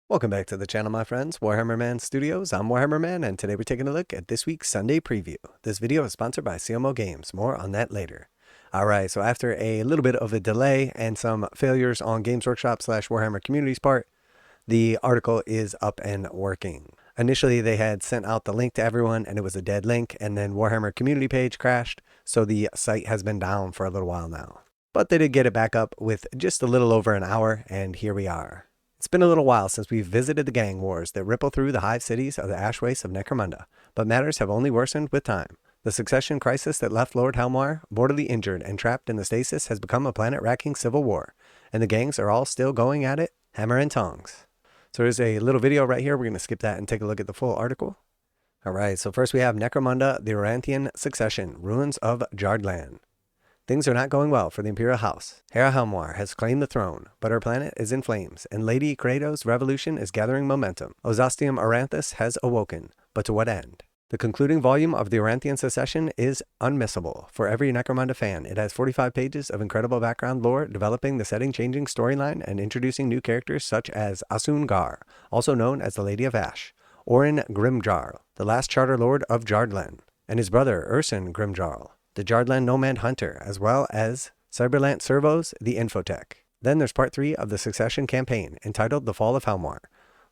Welcome back to the channel, my friends. Warhammer Man Studios. I'm Warhammer Man, and today we're taking a look at this week's Sunday preview. This video is sponsored by CMO Games. More on that later. Alright, so after a little bit of a delay and some failures on Games Workshop / Warhammer Community's part, the article is up and working. Initially, they had sent out the link to everyone, and it was a dead link, and then Warhammer Community page crashed, so the site has been down for a little while now. But they did get it back up with just a little over an hour, and here we are. It's been a little while since we've visited the gang wars that ripple through the hive cities of the ash wastes of Necromunda, but matters have only worsened with time. The succession crisis that left Lord Helmar mortally injured and trapped in the stasis has become a planet-racking civil war, and the gangs are all still going at it, hammer and tongs. So there's a little video right here. We're going to skip that and take a look at the full article. Alright, so first we have Necromunda, the Aranthian succession, ruins of Jardlan. Things are not going well for the Imperial House. Hera Helmar has claimed the throne, but her planet is in flames, and Lady Kratos' revolution is gathering momentum. Ozastium Aranthus has awoken, but to what end? The concluding volume of the Aranthian Succession is unmissable. For every Necromunda fan, it has 45 pages of incredible background lore, developing the setting-changing storyline and introducing new characters such as Asun Gar, also known as the Lady of Ash, Orin Grimjarl, the last Charter Lord of Jardlan, and his brother Urson Grimjarl, the Jardlan Nomad Hunter, as well as Cyberlant Servos, the Infotech. Then there's part 3 of the Succession campaign, entitled The Fall of Helmar,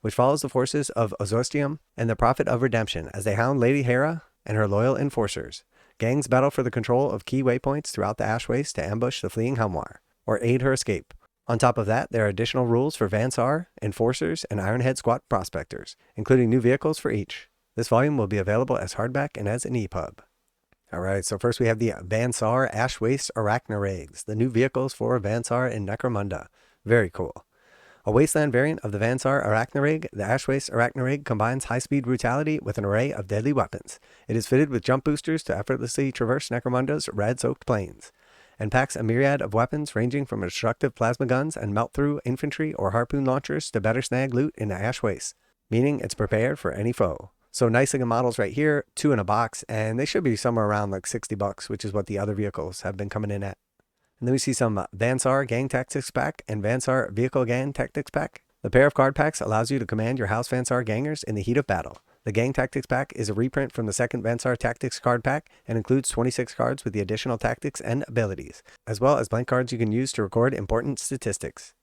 which follows the forces of Ozostium and the Prophet of Redemption as they hound Lady Hera and her loyal enforcers. Gangs battle for the control of key waypoints throughout the Ash Waste to ambush the fleeing Helmar, or aid her escape. On top of that, there are additional rules for Van Saar, Enforcers, and Ironhead Squat Prospectors, including new vehicles for each. This volume will be available as hardback and as an EPUB. Alright, so first we have the Van Saar Ash Waste Arachni-rigs, the new vehicles for Van Saar in Necromunda. Very cool. A wasteland variant of the Van Saar Arachni-rig, the Ash Waste Arachni-rig combines high-speed brutality with an array of deadly weapons. It is fitted with jump boosters to effortlessly traverse Necromunda's red-soaked plains, and packs a myriad of weapons ranging from destructive plasma guns and melt-through infantry or harpoon launchers to better snag loot in the Ash Waste, meaning it's prepared for any foe. So nice looking models right here, 2 in a box, and they should be somewhere around like $60, which is what the other vehicles have been coming in at. And then we see some Van Saar Gang Tactics Pack and Van Saar Vehicle Gang Tactics Pack. The pair of card packs allows you to command your House Van Saar gangers in the heat of battle. The Gang Tactics Pack is a reprint from the second Van Saar Tactics card pack and includes 26 cards with the additional tactics and abilities, as well as blank cards you can use to record important statistics.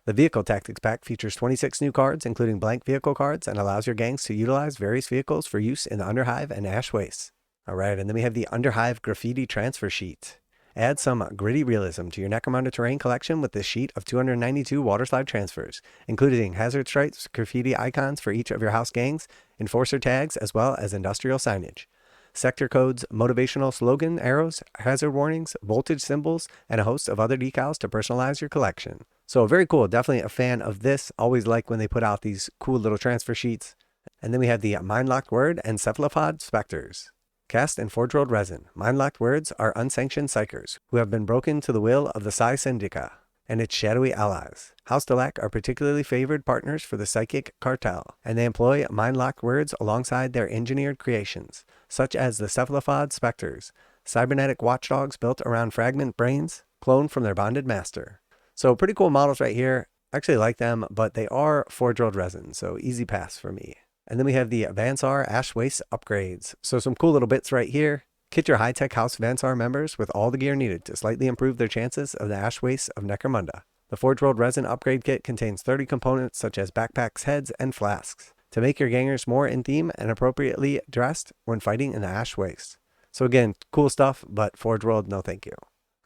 The Vehicle Tactics Pack features 26 new cards, including blank vehicle cards, and allows your gangs to utilize various vehicles for use in the Underhive and Ash Wastes. Alright, and then we have the Underhive Graffiti Transfer Sheet. Add some gritty realism to your Necromunda terrain collection with this sheet of 292 waterslide transfers, including hazard stripes, graffiti icons for each of your house gangs, enforcer tags, as well as industrial signage, sector codes, motivational slogan arrows, hazard warnings, voltage symbols, and a host of other decals to personalize your collection. So very cool. Definitely a fan of this. Always like when they put out these cool little transfer sheets. And then we have the Mind-Locked Wyrd and Cephalopod Spektors. Cast in forgeworld resin, Mind-Locked Wyrds are unsanctioned psychers who have been broken to the will of the Psi Syndica and its shadowy allies. House Delac are particularly favored partners for the Psychic Cartel, and they employ mind-locked Wyrds alongside their engineered creations, such as the Cephalopod Spektors, cybernetic watchdogs built around fragment brains, cloned from their bonded master. So pretty cool models right here. I actually like them, but they are forgeworld resin, so easy pass for me. And then we have the Van Saar Ash Waste upgrades. So some cool little bits right here. Kit your high-tech House Van Saar members with all the gear needed to slightly improve their chances of the Ash Waste of Necromunda. The forgeworld resin upgrade kit contains 30 components such as backpacks, heads, and flasks to make your gangers more in theme and appropriately dressed when fighting in the Ash Waste. So again, cool stuff, but forgeworld, no thank you.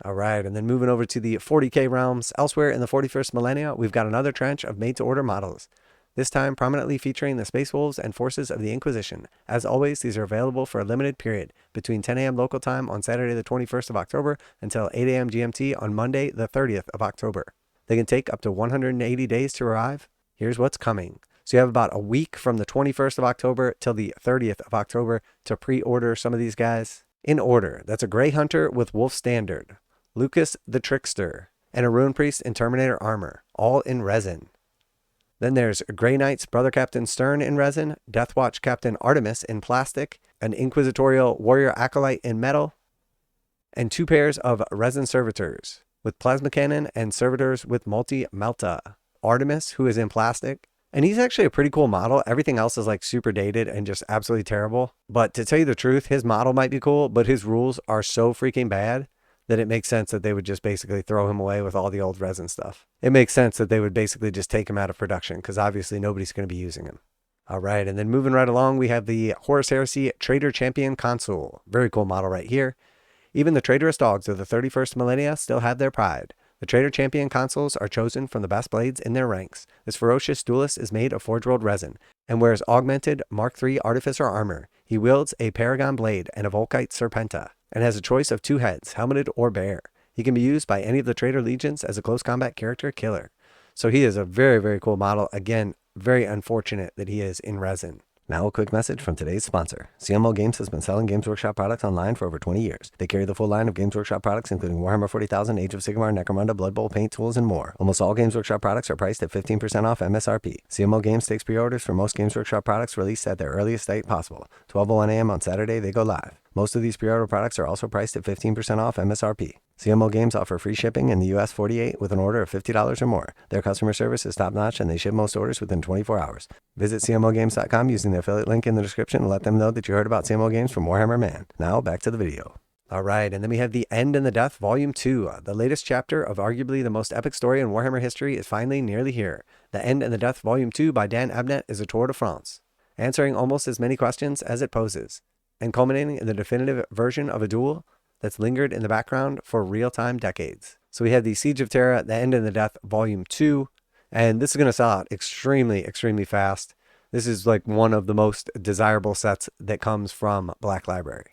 Alright, and then moving over to the 40k realms, elsewhere in the 41st millennia, we've got another tranche of made-to-order models, this time prominently featuring the Space Wolves and Forces of the Inquisition. As always, these are available for a limited period, between 10 a.m. local time on Saturday the 21st of October until 8 a.m. GMT on Monday the 30th of October. They can take up to 180 days to arrive. Here's what's coming. So you have about a week from the 21st of October till the 30th of October to pre-order some of these guys. In order, that's a Grey Hunter with Wolf Standard, Lucas the Trickster, and a Ruin Priest in Terminator armor, all in resin. Then there's Grey Knight's Brother Captain Stern in resin, Deathwatch Captain Artemis in plastic, an Inquisitorial Warrior Acolyte in metal, and 2 pairs of resin servitors with plasma cannon and servitors with multi-melta. Artemis, who is in plastic, And he's actually a pretty cool model. Everything else is like super dated and just absolutely terrible. But to tell you the truth, his model might be cool, but his rules are so freaking bad that it makes sense that they would just basically throw him away with all the old resin stuff. It makes sense that they would basically just take him out of production because obviously nobody's going to be using him. All right, and then moving right along, we have the Horus Heresy Traitor Champion Consul. Very cool model right here. Even the traitorous dogs of the 31st millennia still have their pride. The Traitor Champion Consuls are chosen from the best blades in their ranks. This ferocious duelist is made of forgeworld resin and wears augmented Mark III Artificer armor. He wields a Paragon blade and a Volkite Serpenta, and has a choice of 2 heads, helmeted or bare. He can be used by any of the Traitor Legions as a close combat character killer. So he is a very, very cool model. Again, very unfortunate that he is in resin. Now a quick message from today's sponsor. CMO Games has been selling Games Workshop products online for over 20 years. They carry the full line of Games Workshop products, including Warhammer 40,000, Age of Sigmar, Necromunda, Blood Bowl, paint tools, and more. Almost all Games Workshop products are priced at 15% off MSRP. CMO Games takes pre-orders for most Games Workshop products released at their earliest date possible. 12:01 a.m. on Saturday, they go live. Most of these pre-order products are also priced at 15% off MSRP. CMO Games offer free shipping in the US 48 with an order of $50 or more. Their customer service is top-notch and they ship most orders within 24 hours. Visit CMOGames.com using the affiliate link in the description and let them know that you heard about CMO Games from Warhammer Man. Now back to the video. All right, and then we have The End and the Death Volume 2. The latest chapter of arguably the most epic story in Warhammer history is finally nearly here. The End and the Death Volume 2 by Dan Abnett is a tour de France, answering almost as many questions as it poses, and culminating in the definitive version of a duel that's lingered in the background for real-time decades. So we have the Siege of Terra, The End and the Death Volume 2, and this is going to sell out extremely, extremely fast. This is like one of the most desirable sets that comes from Black Library.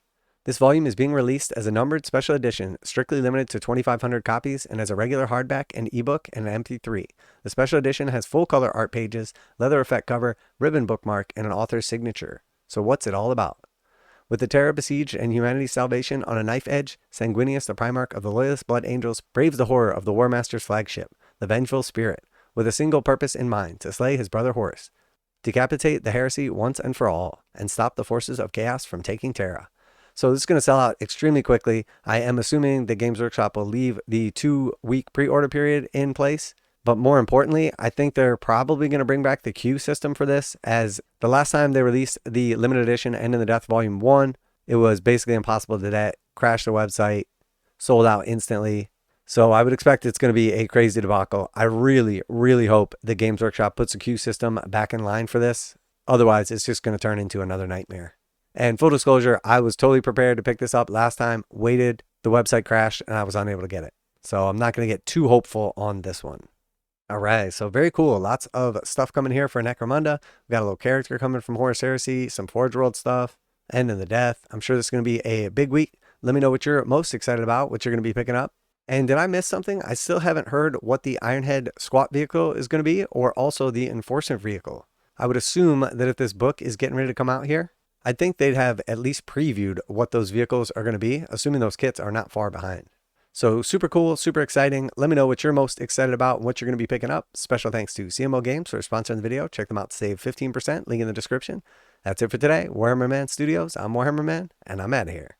This volume is being released as a numbered special edition, strictly limited to 2,500 copies, and as a regular hardback, an ebook, and an MP3. The special edition has full-color art pages, leather effect cover, ribbon bookmark, and an author's signature. So what's it all about? With the Terra besieged and humanity's salvation on a knife edge, Sanguinius, the Primarch of the Loyalist Blood Angels, braves the horror of the War Master's flagship, the Vengeful Spirit, with a single purpose in mind, to slay his brother Horus, decapitate the heresy once and for all, and stop the forces of chaos from taking Terra. So this is going to sell out extremely quickly. I am assuming the Games Workshop will leave the 2-week pre-order period in place. But more importantly, I think they're probably going to bring back the queue system for this, as the last time they released the limited edition End in the Death Volume 1, it was basically impossible to get, crashed the website, sold out instantly. So I would expect it's going to be a crazy debacle. I really, really hope the Games Workshop puts the queue system back in line for this. Otherwise, it's just going to turn into another nightmare. And full disclosure, I was totally prepared to pick this up last time, waited, the website crashed, and I was unable to get it. So I'm not going to get too hopeful on this one. All right, so very cool. Lots of stuff coming here for Necromunda. We got a little character coming from Horus Heresy, some forgeworld stuff, End in the Death. I'm sure this is going to be a big week. Let me know what you're most excited about, what you're going to be picking up. And did I miss something? I still haven't heard what the Ironhead squat vehicle is going to be, or also the enforcement vehicle. I would assume that if this book is getting ready to come out here, I'd think they'd have at least previewed what those vehicles are going to be, assuming those kits are not far behind. So super cool, super exciting. Let me know what you're most excited about and what you're going to be picking up. Special thanks to CMO Games for sponsoring the video. Check them out to save 15%. Link in the description. That's it for today. Warhammer Man Studios. I'm Warhammer Man, and I'm out of here.